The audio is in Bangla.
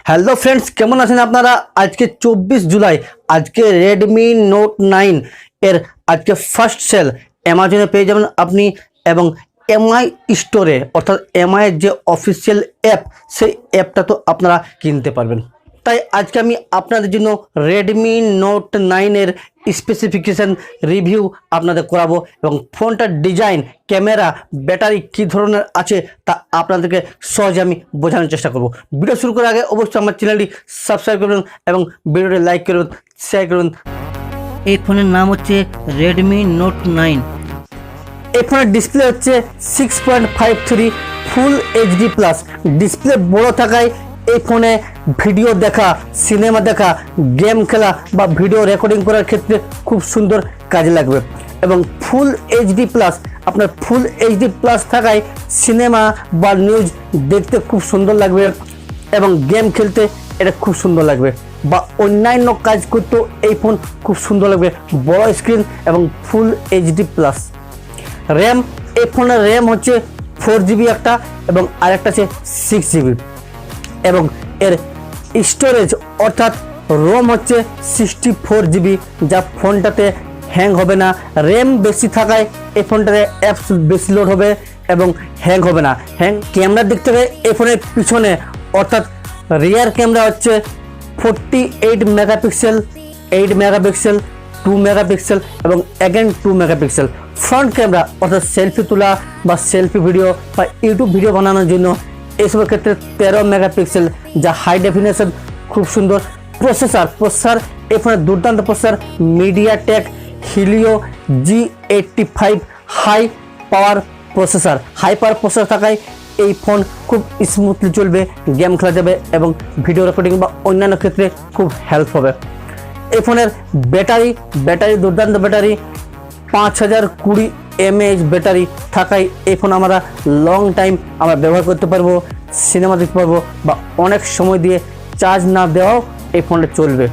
হ্যালো ফ্রেন্ডস, কেমন আছেন আপনারা? আজকে 24 জুলাই, আজকে রেডমি নোট 9 এর আজকে ফার্স্ট সেল অ্যামাজনে পেয়ে যাবেন আপনি, এবং এমআই স্টোরে অর্থাৎ এমআই যে অফিসিয়াল অ্যাপ, সেই অ্যাপটা তো আপনারা কিনতে পারবেন। তাই আজকে আমি আপনাদের জন্য রেডমি নোট 9 এর স্পেসিফিকেশান রিভিউ আপনাদের করাবো এবং ফোনটার ডিজাইন, ক্যামেরা, ব্যাটারি কী ধরনের আছে তা আপনাদেরকে সহজে আমি বোঝানোর চেষ্টা করব। ভিডিও শুরু করার আগে অবশ্যই আমার চ্যানেলটি সাবস্ক্রাইব করবেন এবং ভিডিওটি লাইক করবেন, শেয়ার করবেন। এই ফোনের নাম হচ্ছে রেডমি নোট 9। এই ফোনের ডিসপ্লে হচ্ছে 6.53 ফুল এইচডি প্লাস। ডিসপ্লে বড় থাকায় এই ফোনে ভিডিও দেখা, সিনেমা দেখা, গেম খেলা বা ভিডিও রেকর্ডিং করার ক্ষেত্রে খুব সুন্দর কাজে লাগবে। এবং ফুল এইচডি প্লাস, আপনার ফুল এইচডি প্লাস থাকায় সিনেমা বা নিউজ দেখতে খুব সুন্দর লাগবে এবং গেম খেলতে এটা খুব সুন্দর লাগবে, বা অন্যান্য কাজ করতেও এই ফোন খুব সুন্দর লাগবে। বড় স্ক্রিন এবং ফুল এইচডি প্লাস। র্যাম, এই ফোনের র্যাম হচ্ছে 4GB একটা এবং আরেকটা আছে 6GB। এবং এর স্টোরেজ অর্থাৎ রোম হচ্ছে 64GB, যা ফোনটাতে হ্যাং হবে না। র্যাম বেশি থাকায় এই ফোনটাতে অ্যাপস বেশি লোড হবে এবং হ্যাং হবে না। ক্যামেরার দিক থেকে এই ফোনের পিছনে অর্থাৎ রিয়ার ক্যামেরা হচ্ছে 48 মেগাপিক্সেল, 8 মেগাপিক্সেল, 2 মেগাপিক্সেল এবং অ্যাগেন 2 মেগাপিক্সেল। ফ্রন্ট ক্যামেরা অর্থাৎ সেলফি তোলা বা সেলফি ভিডিও বা ইউটিউব ভিডিও বানানোর জন্য এইসবের ক্ষেত্রে 13 মেগাপিক্সেল, যা হাই ডেফিনেশন, খুব সুন্দর। প্রসেসর এই ফোনের দুর্দান্ত processor, MediaTek Helio G85 high power processor. High power processor থাকায় এই ফোন খুব স্মুথলি চলবে, গেম খেলা যাবে এবং ভিডিও রেকর্ডিং বা অন্যান্য ক্ষেত্রে খুব হেল্প হবে। এই ফোনের ব্যাটারি দুর্দান্ত ব্যাটারি, 5020 mAh ব্যাটারি থাকায় এই ফোন আমরা লং টাইম আমরা ব্যবহার করতে পারবো, সিনেমা দেখতে পারবো বা অনেক সময় দিয়ে চার্জ না দেওয়াও এই ফোনটা চলবে।